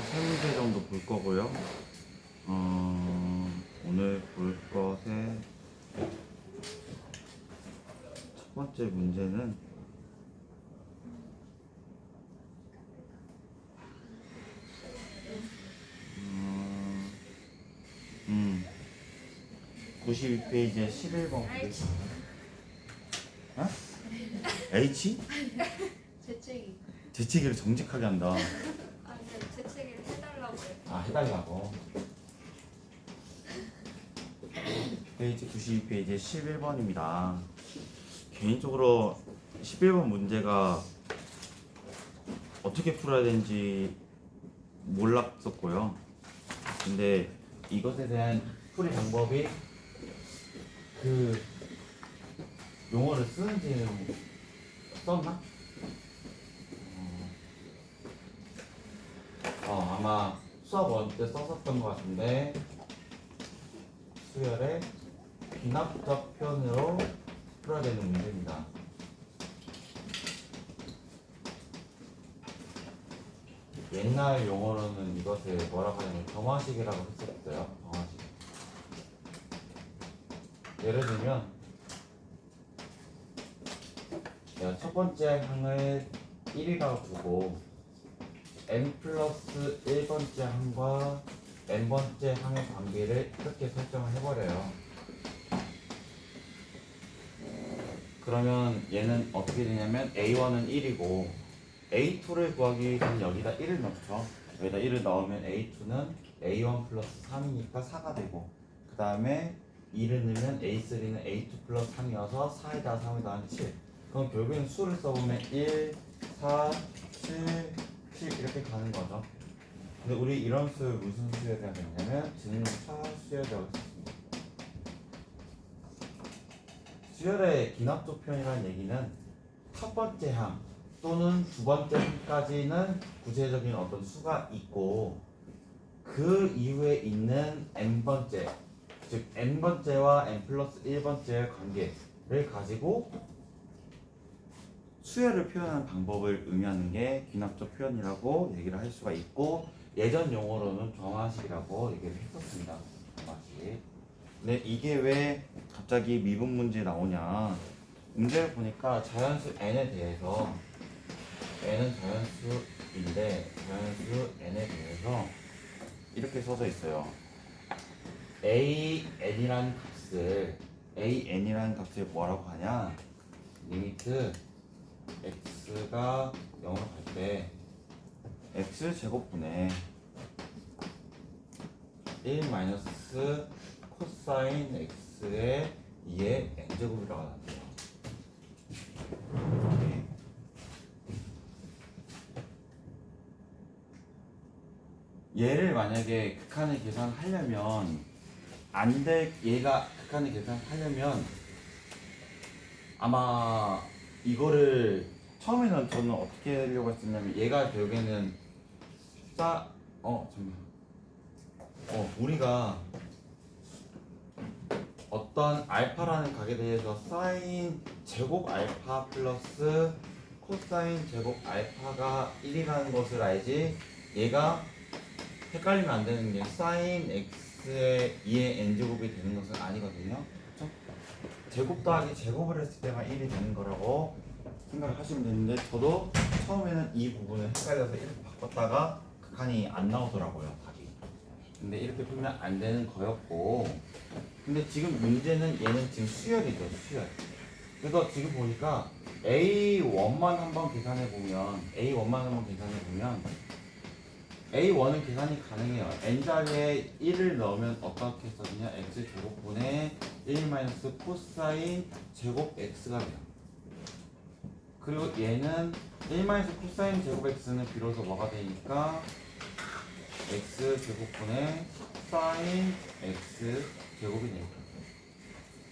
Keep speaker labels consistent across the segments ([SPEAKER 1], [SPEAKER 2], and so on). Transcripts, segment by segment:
[SPEAKER 1] 세 문제 정도 볼 거고요. 오늘 볼 것의 첫 번째 문제는 92페이지에 11번. 어? H?
[SPEAKER 2] 재채기.
[SPEAKER 1] 재채기를 정직하게 한다.
[SPEAKER 2] 아니 재채기를 해달라고요.
[SPEAKER 1] 아, 해달라고. 페이지 92페이지에 11번입니다. 개인적으로 11번 문제가 어떻게 풀어야 되는지 몰랐었고요. 근데 이것에 대한 풀이 방법이 그 용어를 쓰는지는 썼나? 아마 수업 원때 썼었던 것 같은데 수열의 귀납적 표현으로 풀어야 되는 문제입니다. 옛날 용어로는 이것을 뭐라고 하냐면 정화식이라고 했었어요. 정화식. 예를 들면 내가 첫 번째 항을 1이라고 두고 n 플러스 1번째 항과 n번째 항의 관계를 이렇게 설정을 해버려요. 그러면 얘는 어떻게 되냐면 a1은 1이고 a2를 구하기 위해서는 여기다 1을 넣죠. 여기다 1을 넣으면 a2는 a1 플러스 3이니까 4가 되고, 그 다음에 2를 넣으면 a3는 a2 플러스 3이어서 4에다 3을 더하면 7. 그럼 결국엔 수를 써보면 1, 4, 7, 7 이렇게 가는 거죠. 근데 우리 이런 수 무슨 수열이라고 했냐면 증차 수열이라고 했습니다. 수열의 기납적 표현이라는 얘기는 첫 번째 항 또는 두 번째 항까지는 구체적인 어떤 수가 있고 그 이후에 있는 n번째, 즉 n번째와 n 플러스 1번째의 관계를 가지고 수열을 표현하는 방법을 의미하는 게 귀납적 표현이라고 얘기를 할 수가 있고, 예전 용어로는 정화식이라고 얘기를 했었습니다. 정화식. 근데 이게 왜 갑자기 미분 문제에 나오냐? 문제를 보니까 자연수 n에 대해서 n은 자연수인데 자연수 n에 대해서 이렇게 써져 있어요. an이라는 값을 뭐라고 하냐? 리미트 x가 0으로 갈 때 x 제곱분의 1 마이너스 코사인 x의 2의 n제곱이라고 나왔대요. 얘를 만약에 극한을 계산하려면 얘가 극한을 계산하려면 아마 이거를 처음에는 저는 어떻게 하려고 했었냐면 얘가 결국에는 우리가 어떤 알파라는 값에 대해서 사인 제곱 알파 플러스 코사인 제곱 알파가 1이라는 것을 알지, 얘가 헷갈리면 안 되는 게 사인 x의 2의 n제곱이 되는 것은 아니거든요. 그렇죠? 제곱 더하기 제곱을 했을 때만 1이 되는 거라고 생각을 하시면 되는데, 저도 처음에는 이 부분을 헷갈려서 이렇게 바꿨다가 극한이 안 나오더라고요, 답이. 근데 이렇게 풀면 안 되는 거였고, 근데 지금 문제는 얘는 지금 수열이죠, 수열. 그래서 지금 보니까 A1만 한번 계산해 보면 A1은 계산이 가능해요. n자리에 1을 넣으면 어떻게 써지냐? x제곱분의 1 마이너스 코사인 제곱 x가 돼요. 그리고 얘는 1 마이너스 코사인 제곱 x는 비로소 뭐가 되니까 x제곱분의 사인 x 제곱이 되니까.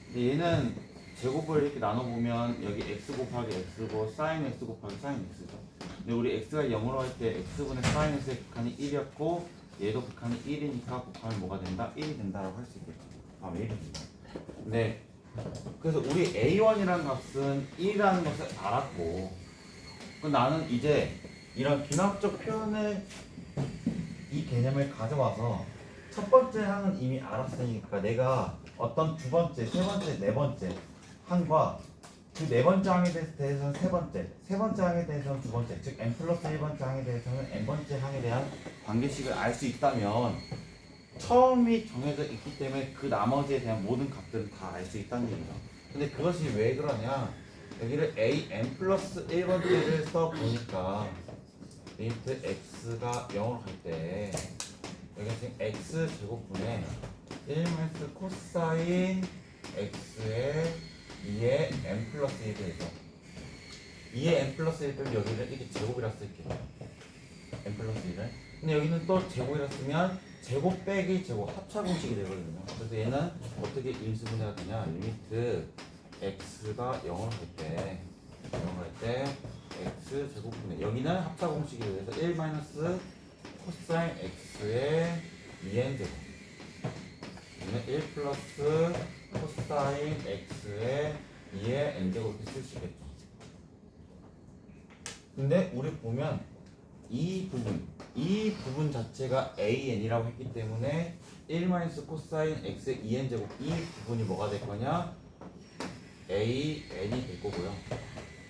[SPEAKER 1] 근데 얘는 제곱을 이렇게 나눠보면 여기 x 곱하기 x고 사인 x 곱하기 사인 x죠. 근데 우리 x가 0으로 할 때 x분의 사인 x의 극한이 1이었고 얘도 극한이 1이니까 곱하면 뭐가 된다? 1이 된다라고 할 수 있겠죠. 곱하면 1이 된다. 근데 그래서 우리 a1이라는 값은 1이라는 것을 알았고, 나는 이제 이런 귀납적 표현을 이 개념을 가져와서 첫 번째 항은 이미 알았으니까 내가 어떤 두 번째, 세 번째, 네 번째 항과 그 네 번째 항에 대해서는 세 번째, 세 번째 항에 대해서는 두 번째, 즉 n 플러스 1번째 항에 대해서는 n 번째 항에 대한 관계식을 알 수 있다면 처음이 정해져 있기 때문에 그 나머지에 대한 모든 값들은 다 알 수 있다는 얘기죠. 근데 그것이 왜 그러냐? 여기를 a n 플러스 1번째를 써보니까 리미트 x가 0으로 갈 때 여기가 지금 x 제곱분의 1 코사인 x의 2의 n 플러스 1이 되죠. 2의 n 플러스 1을 여기를 이렇게 제곱이라 쓸게요. n 플러스 1을. 근데 여기는 또 제곱이라 쓰면 제곱 빼기 제곱 합차 공식이 되거든요. 그래서 얘는 어떻게 인수분해가 되냐? 리미트 x가 0으로 갈 때 x 제곱분해 여기는 합차 공식이 돼서 1 마이너스 코사인 x의 2n 제곱 여기는 1 플러스 코사인 x의 2의 n 제곱 이렇게 쓸 수 있겠죠. 근데 우리 보면 이 부분 자체가 an이라고 했기 때문에 1 마이너스 코사인 x의 2n 제곱 이 부분이 뭐가 될 거냐? an이 될 거고요.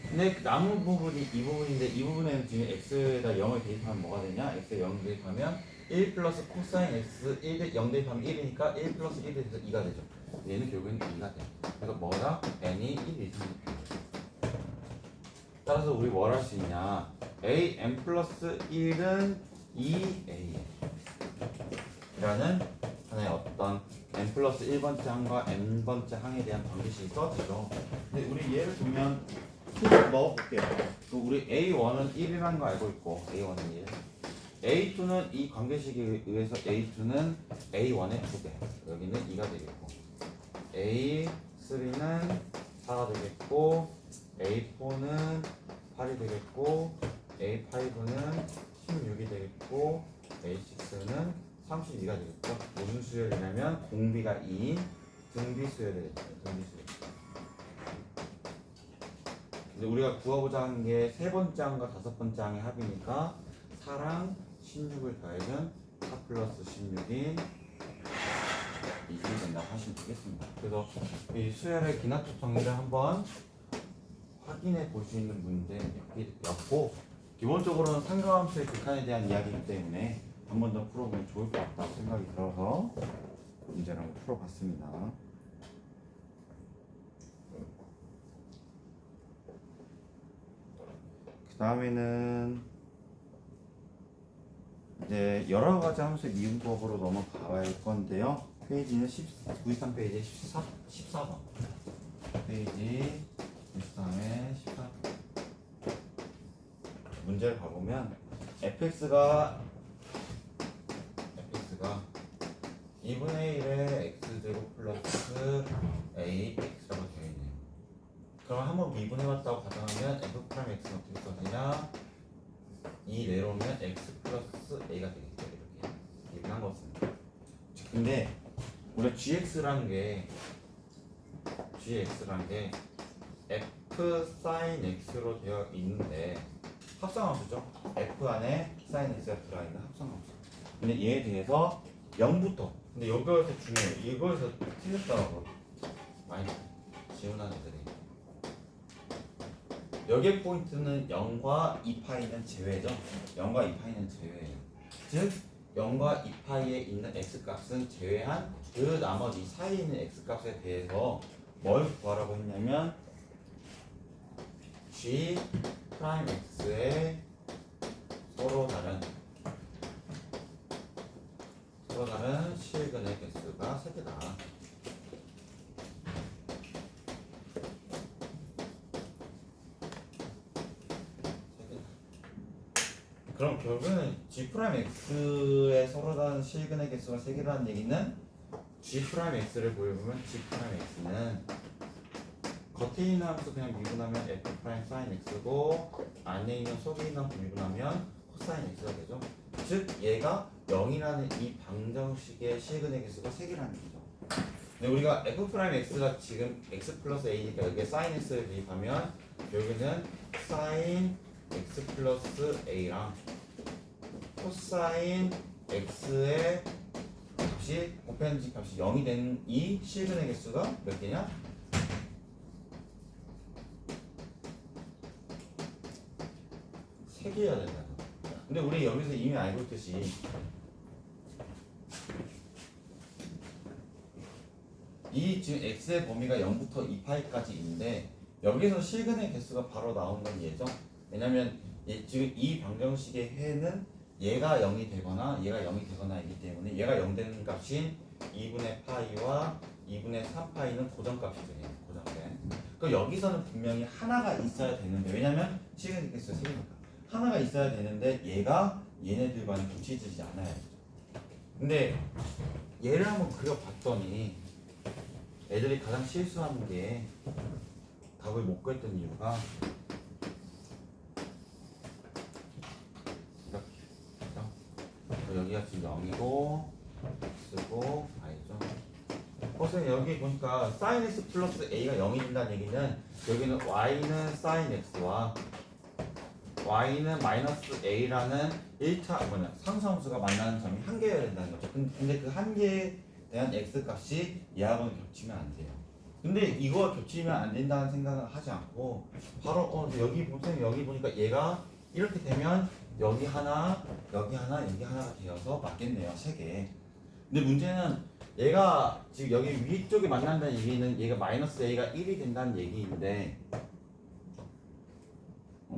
[SPEAKER 1] 근데 그 남은 부분이 이 부분인데 이 부분에는 지금 x에다 0을 대입하면 뭐가 되냐? x에 0을 대입하면 1 플러스 코사인 x 0 대입하면 1이니까 1 플러스 1이 돼서 2가 되죠. 얘는 결국엔 2가 돼요. 그래서 뭐다? n이 1 이상. 따라서 우리 뭘 할 수 있냐? a n 플러스 1은 2a 라는 하나의 어떤 n 플러스 1번째 항과 n번째 항에 대한 관계식이 써지죠. 근데 우리 얘를 보면 팁을 넣어볼게요. 우리 a1은 1이라는 거 알고 있고 a1은 1 a2는 이 관계식에 의해서 a2는 a1의 2배 여기는 2가 되겠고 a3는 4가 되겠고 a4는 8이 되겠고 a5는 16이 되겠고 a6는 32가 되겠죠. 무슨 수열이냐면 공비가 2인 등비 수열이 되겠죠. 등비 수열. 근데 우리가 구하고자 하는 게 세 번째 항과 다섯 번째 항의 합이니까 4랑 16을 더하면 4 플러스 16인 20이 된다고 하시면 되겠습니다. 그래서 이 수열의 기하급 정의를 한번 확인해 볼 수 있는 문제였고 기본적으로는 상가함수의 극한에 대한 이야기이기 때문에 한 번 더 풀어보면 좋을 것 같다고 생각이 들어서 문제를 한번 풀어봤습니다. 그 다음에는 이제 여러 가지 함수의 미분법으로 넘어가 볼 건데요. 페이지는 93페이지 14번 페이지 93에 14번 문제를 봐보면 fx가 2분의 1의 x제곱 플러스 ax라고 되어 있네요. 그럼 한번 미분해봤다고 가정하면 f'x는 어떻게 써지냐? 이 내려오면 x 플러스 a가 되겠죠. 이렇게 미분한 것입니다. 근데 우리가 gx라는 게 f sin x로 되어 있는데 합성함수죠. f 안에 sin x가 들어있는 합성함수. 근데 얘에 대해서 0부터 근데 여기서 중요해요. 이거에서 틀렸더라고 많이 지원한 애들이. 여기의 포인트는 0과 2파이는 제외죠. 0과 2파이는 제외예요. 즉 0과 2파이에 있는 x값은 제외한 그 나머지 사이에 있는 x값에 대해서 뭘 구하라고 했냐면 g 프라임 x의 서로 다른 실근의 개수가 3개다. 그럼 결국은 g 프라임 x의 서로 다른 실근의 개수가 3개라는 얘기는 g 프라임 x를 보여보면 g 프라임 x는 겉에 있는 함수 그냥 미분하면 f 프라임 sin x고 안에 있는 속에 있는 함수 미분하면 코사인 x가 되죠. 즉 얘가 0이라는 이 방정식의 실근의 개수가 3개라는 얘기죠. 근데 우리가 f 프라임 x가 지금 x 플러스 a니까 여기에 sin x를 대입하면 여기는 sin x 플러스 a랑 코사인 x의 값이 곱해진 값이 0이 된 이 실근의 개수가 몇 개냐? 3개여야 된다. 근데 우리 여기서 이미 알고 있듯이 이 지금 x의 범위가 0부터 2파이까지 있는데 여기서 실근의 개수가 바로 나오는 건 얘죠. 왜냐면 지금 이 방정식의 해는 얘가 0이 되거나 얘가 0이 되거나 이기 때문에 얘가 0 되는 값인 2분의 파이와 2분의 3파이는 고정값이죠. 고정된. 그럼 여기서는 분명히 하나가 있어야 되는데 왜냐면 실근의 개수가 3개니까 하나가 있어야 되는데 얘가 얘네들과는 겹치지 않아야 되죠. 근데 얘를 한번 그려봤더니 애들이 가장 실수하는 게 답을 못 구했던 이유가 이렇게 여기가 지금 0이고 x고 y죠. 선생님 여기 보니까 sin x 플러스 a가 0이 된다는 얘기는 여기는 y는 sin x와 y는 마이너스 a라는 1차 상수함수가 만나는 점이 한 개여야 된다는 거죠. 근데 그 한 개에 대한 x 값이 얘하고는 겹치면 안 돼요. 근데 이거 겹치면 안 된다는 생각을 하지 않고 바로 여기 보세요. 여기 보니까 얘가 이렇게 되면 여기 하나, 여기 하나, 여기 하나가 되어서 맞겠네요. 3개. 근데 문제는 얘가 지금 여기 위쪽에 만난다는 얘기는 얘가 마이너스 a가 1이 된다는 얘기인데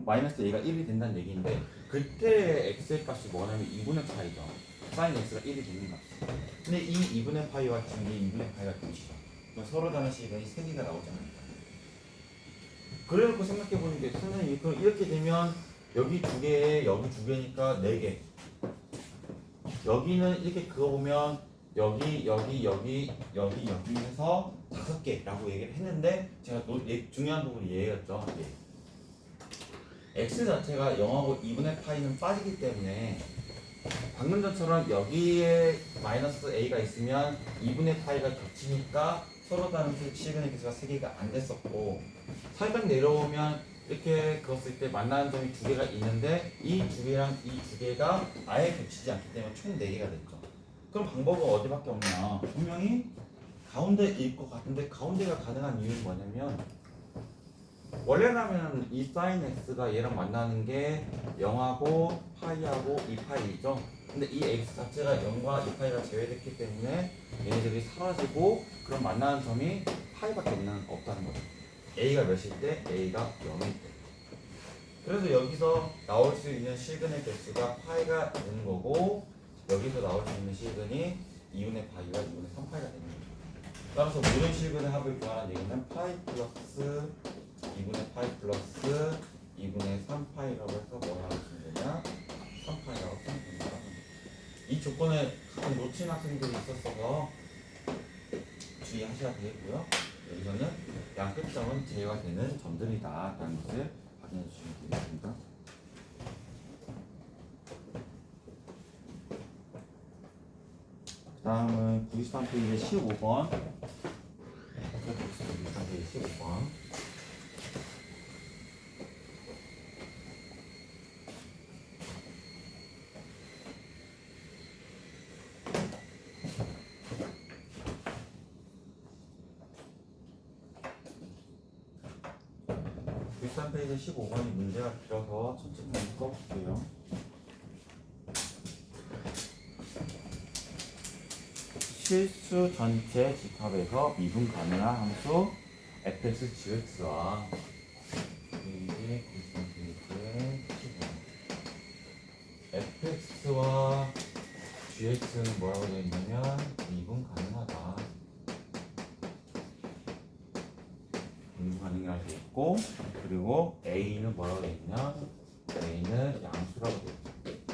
[SPEAKER 1] 마이너스 a가 1이 된다는 얘기인데 그때 x의 값이 뭐냐면 2분의 파이죠. sin x가 1이 되는 값이. 근데 이 2분의 파이와 지금 이 2분의 파이가 겹치죠. 그럼 서로 다른 시간이 3개가 나오잖아요. 그래놓고 생각해보는 게 선생님 그럼 이렇게 되면 여기 2개에 여기 2개니까 4개. 여기는 이렇게 그어보면 여기 해서 5개라고 얘기를 했는데 제가 중요한 부분이 얘였죠. x 자체가 0하고 2분의 파이는 빠지기 때문에 방금 전처럼 여기에 마이너스 a가 있으면 2분의 파이가 겹치니까 서로 다른 실근의 개수가 3개가 안 됐었고 살짝 내려오면 이렇게 그었을 때 만나는 점이 2개가 있는데 이 2개랑 이 2개가 아예 겹치지 않기 때문에 총 4개가 됐죠. 그럼 방법은 어디밖에 없냐? 분명히 가운데일 것 같은데 가운데가 가능한 이유는 뭐냐면 원래라면 이 sin x가 얘랑 만나는 게 0하고 파이하고 2파이죠. 근데 이 x 자체가 0과 2파이가 제외됐기 때문에 얘네들이 사라지고 그럼 만나는 점이 파이밖에 없다는 거죠. a가 몇일 때? a가 0일 때. 그래서 여기서 나올 수 있는 실근의 개수가 파이가 되는 거고 여기서 나올 수 있는 실근이 2분의 파이와 2분의 3파이가 되는 거죠. 따라서 모든 실근의 합을 구하는 얘기는 파이 플러스 2분의 파이 플러스 2분의 3파이라고 해서 뭐라고 쓰면 되냐? 3파이라고 쓰면 된다. 이 조건을 가끔 놓친 학생들이 있었어서 주의하셔야 되겠고요. 여기서는 양 끝점은 제외가 되는 점들이다 라는 것을 확인해 주시면 되겠습니다. 그 다음은 93페이지 15번 93페이지 15번 페이지 15번이 문제가 길어서 천천히 써볼게요. 실수 전체 집합에서 미분 가능한 함수 fx, gx와 페이지 93페이지에 15번 fx와 gx는 뭐라고 되어 있냐면 미분 가능하다. 미분 가능하게 되어 있고 그리고 a는 뭐라고 되어 있냐? a는 양수라고 되어 있죠.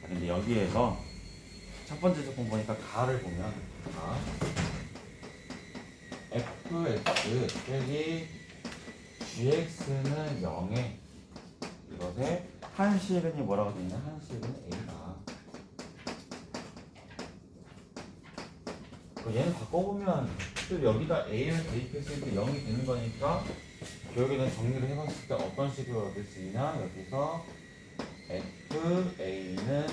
[SPEAKER 1] 근데 여기에서 첫 번째 조건 보니까 가를 보면 가 fx 빼기 gx는 0에 이것에 한 실근이 뭐라고 되어 있냐? 한 실근은 a다. 얘는 바꿔보면 또 여기다 a를 대입했을 때 0이 되는 거니까 결국에는 정리를 해봤을 때 어떤 식으로 얻을 수 있냐? 여기서 f FA는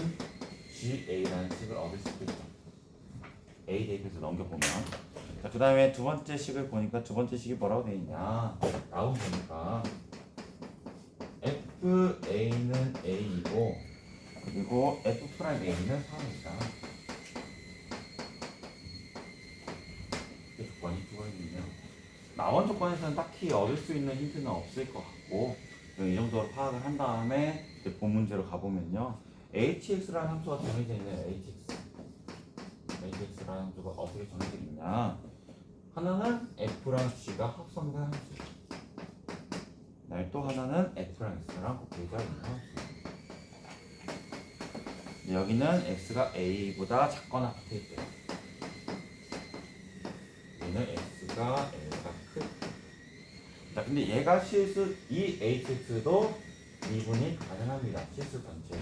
[SPEAKER 1] GA라는 식을 얻을 수도 있죠. A 대입해서 넘겨보면. 자, 그 다음에 두 번째 식을 보니까 두 번째 식이 뭐라고 되어 있냐. 나온 보니까 FA는 A이고 그리고 F'A는 3이다. 이게 조건이 두 가지네요. 나온 조건에서는 딱히 얻을 수 있는 힌트는 없을 것 같고 이 정도로 파악을 한 다음에 이제 본 문제로 가보면요. hx라는 함수가 정해져 있네요. hx라는 함수가 어떻게 정해져 있냐. 하나는 f랑 g가 합성된 함수. 또 하나는 f랑 x랑 곱해져 있는 함수. 여기는 x가 a보다 작거나 같을 때 얘는 x가 a보다 크다. 자, 근데 얘가 실수, 이 hx도 미분이 가능합니다. 실수 전체.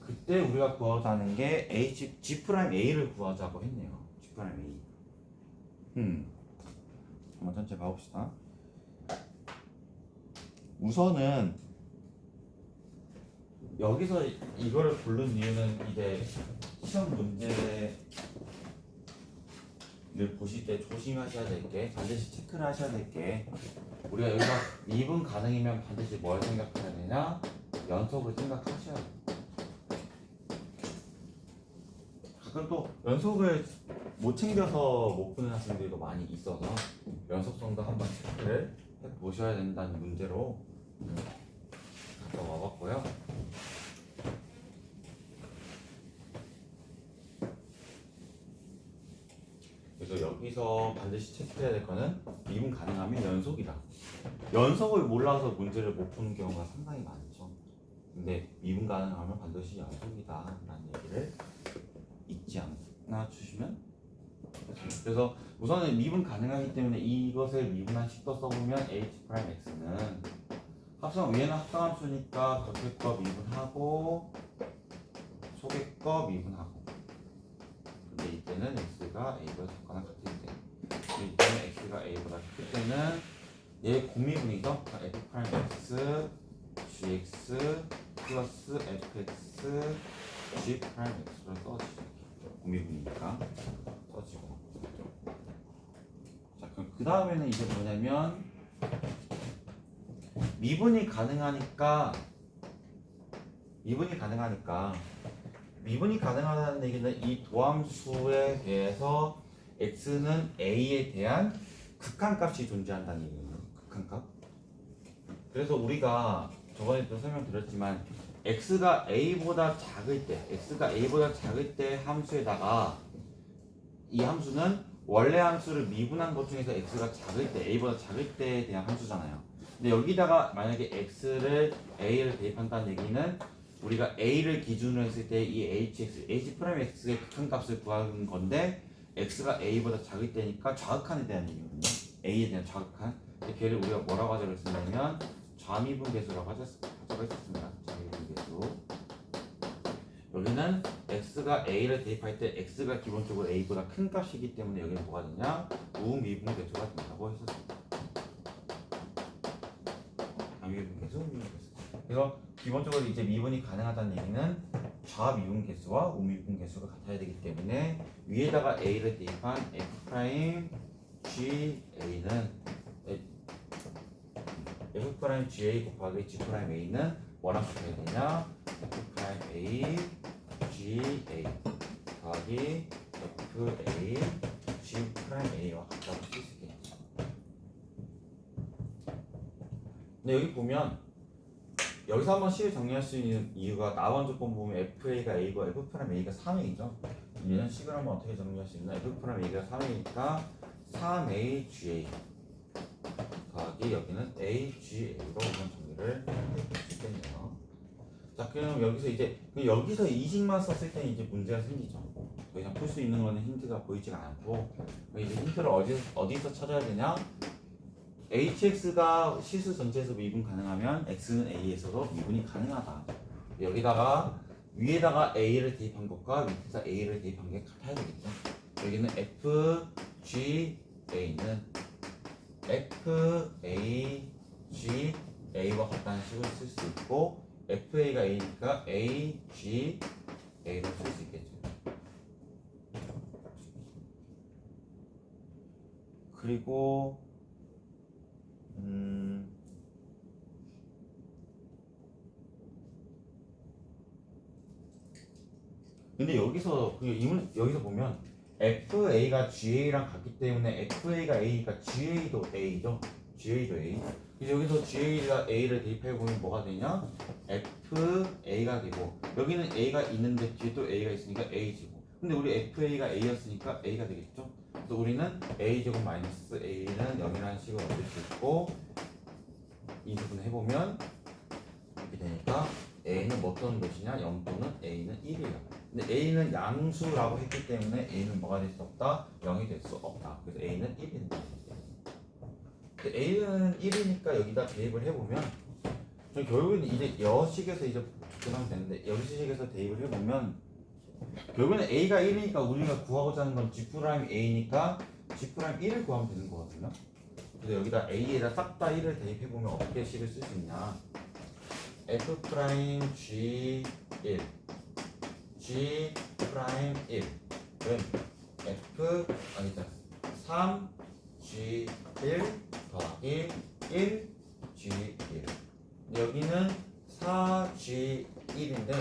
[SPEAKER 1] 그때 우리가 구하자 하는 게 G'A를 구하자고 했네요. G'A. 한번 전체 봐봅시다. 우선은 여기서 이거를 고른 이유는 이제 시험 문제를 보실 때 조심하셔야 될 게, 반드시 체크를 하셔야 될 게, 우리가 여기서 미분 가능이면 반드시 뭘 생각해야 되냐? 연속을 생각하셔야 돼요. 가끔 또 연속을 못 챙겨서 못 푸는 학생들도 많이 있어서 연속성도 한번 체크를 해보셔야 된다는 문제로 갖다 와봤고요. 그래서 여기서 반드시 체크해야 될 거는 미분 가능하면 연속이다. 연속을 몰라서 문제를 못 푸는 경우가 상당히 많죠. 근데 미분 가능하면 반드시 연속이다 라는 얘기를 잊지 않아 주시면 좋겠습니다. 그래서 우선은 미분 가능하기 때문에 이것을 미분한 식도 써보면 h'x는 합성, 위에는 합성함수니까 겉에 거 미분하고 속에 거 미분하고, 근데 이때는 x가 a보다 작거나 같을 때, 이때는 x가 a보다 클 때는 얘 공미분이죠. f'x gx 플러스 fx g'x로 써주죠. 공미분이니까 써지고. 자, 그럼 그 다음에는 이제 뭐냐면 미분이 가능하니까 미분이 가능하다는 얘기는 이 도함수에 대해서 x는 a에 대한 극한값이 존재한다는 얘기예요. 극한값. 그래서 우리가 저번에도 설명드렸지만 x가 a보다 작을 때 함수에다가 이 함수는 원래 함수를 미분한 것 중에서 x가 작을 때, a보다 작을 때에 대한 함수잖아요. 근데 여기다가 만약에 x를 a를 대입한다는 얘기는 우리가 a를 기준으로 했을 때 이 h'x의 극한값을 구하는 건데 x가 a보다 작을 때니까 좌극한에 대한 얘기거든요. a에 대한 좌극한. 걔를 우리가 뭐라고 하자고 했냐면 좌미분 계수라고 하자고 했었습니다. 좌미분 계수. 여기는 x가 a를 대입할 때 x가 기본적으로 a보다 큰 값이기 때문에 여기는 뭐가 되냐? 우미분 계수가 된다고 했었습니다. 좌미분 계수, 우미분 계수. 그래서 기본적으로 이제 미분이 가능하다는 얘기는 좌미분 계수와 우미분 계수가 같아야 되기 때문에 위에다가 a를 대입한 f'gA는 f'ga 곱하기 g'a는 뭐랑 같아야 되냐? f'a GA 더하기 FA G'A와 같다고 쓸 수 있겠죠. 근데 여기 보면 여기서 한번 식을 정리할 수 있는 이유가 나온 조건 보면 FA가 A고 F'A가 3A죠. 얘는 식을 한번 어떻게 정리할 수 있나? F'A가 3A니까 3A GA 더하기 여기는 A GA로 이런 정리를 할 수 있겠네요. 자, 그럼 여기서 여기서 이식만 썼을 때는 이제 문제가 생기죠. 더 이상 풀 수 있는 거는 힌트가 보이지가 않고, 이제 힌트를 어디서 찾아야 되냐? hx가 실수 전체에서 미분 가능하면 x는 a에서도 미분이 가능하다. 여기다가 위에다가 a를 대입한 것과 밑에다 a를 대입한 게 같아야 되겠죠. 여기는 fgA는 fagA와 같다는 식을 쓸 수 있고, FA가 A니까 A, G, A로 쓸 수 있겠죠. 그리고 근데 여기서 여기서 보면 FA가 GA랑 같기 때문에 FA가 A니까 GA도 A죠. GA도 A. 그래서 여기서 GA가 A를 대입해 보면 뭐가 되냐? FA가 되고 여기는 A가 있는데 뒤에 또 A가 있으니까 A지고. 근데 우리 FA가 A였으니까 A가 되겠죠. 그래서 우리는 A제곱 마이너스 A는 0이라는 식으로 얻을 수 있고 이 부분 해보면 이렇게 되니까 A는 뭐 또는 몇이냐? 0 또는 A는 1이야. 근데 A는 양수라고 했기 때문에 A는 뭐가 될 수 없다? 0이 될 수 없다. 그래서 A는 1입니다. A는 1이니까 여기다 대입을 해보면 결국에는 이제 여식에서 이제 접근하면 되는데 여식에서 대입을 해보면 결국에는 A가 1이니까 우리가 구하고자 하는 건 G'A니까 G'1을 구하면 되는 거거든요. 그래서 여기다 A에다 싹 다 1을 대입해보면 어떻게 식을 쓸 수 있냐? F'G1 G'1 그럼 F 아니다 3G1 더하기 1 G1 여기는 4G1인데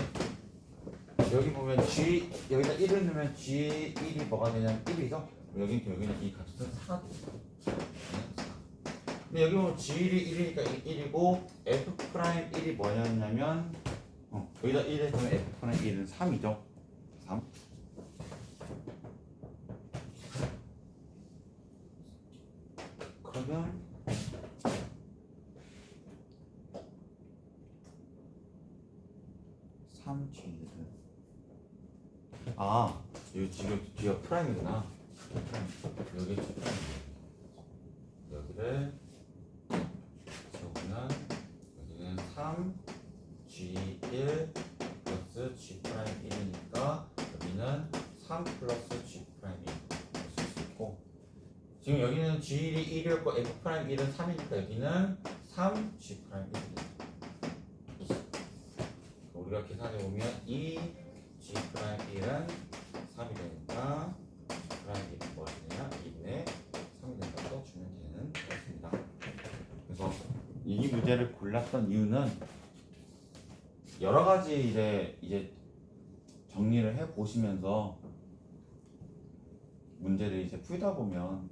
[SPEAKER 1] 여기 보면 여기다 1을 넣으면 G1이 뭐가 되냐면 1이죠? 여기는 이 값은 4 근데 여기 보면 G1이 1이니까 1이고 F'1이 뭐냐면 여기다 1에 보면 F'1은 3이죠 3 그러면 여기 지금 뒤가 프라임이구나. 여기 여기를 세우면 여기는 3G1 플러스 G 프라임 1이니까 여기는 3 플러스 G 프라임 1 쓸 수 있고 지금 여기는 G1이 1이었고 F 프라임 1은 3이니까 여기는 3 G 프라임 1입니다. 우리가 계산해 보면 이 G 프라임 1은 3이 되니까 G 프라임 1은 뭐가 되냐? 2분의 3이 된다고 써주면 되는 거였습니다. 그래서 이 문제를 골랐던 이유는 여러 가지 이제 정리를 해 보시면서 문제를 이제 풀다 보면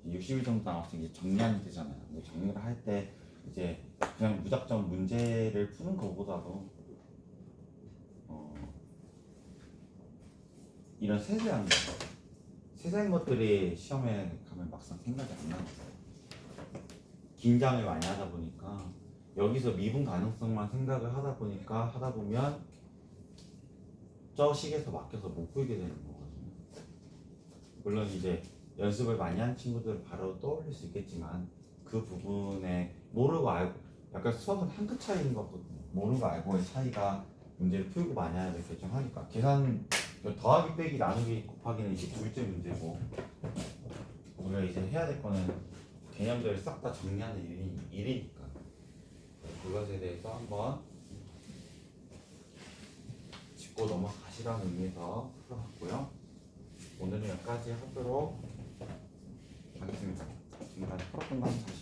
[SPEAKER 1] 60일 정도 남았으면 이제 정리하면 되잖아요. 근데 정리를 할 때 이제 그냥 무작정 문제를 푸는 것보다도 이런 세세한 것들이 시험에 가면 막상 생각이 안 나요. 긴장을 많이 하다 보니까 여기서 미분 가능성만 생각을 하다 보면 저 식에서 막혀서 못 풀게 되는 거거든요. 물론 이제 연습을 많이 한 친구들은 바로 떠올릴 수 있겠지만 그 부분에 모르고 알고 약간 수학은 한 끗 차이인 거거든요. 모르고 알고의 차이가 문제를 풀고 많이 하야 될 결정하니까 계산 더하기 빼기 나누기 곱하기는 이제 둘째 문제고 우리가 이제 해야 될 거는 개념들을 싹 다 정리하는 일이니까 그것에 대해서 한번 짚고 넘어가시라는 의미에서 풀어봤고요. 오늘은 여기까지 하도록 하겠습니다. 지금까지 풀었던 거 한번 다시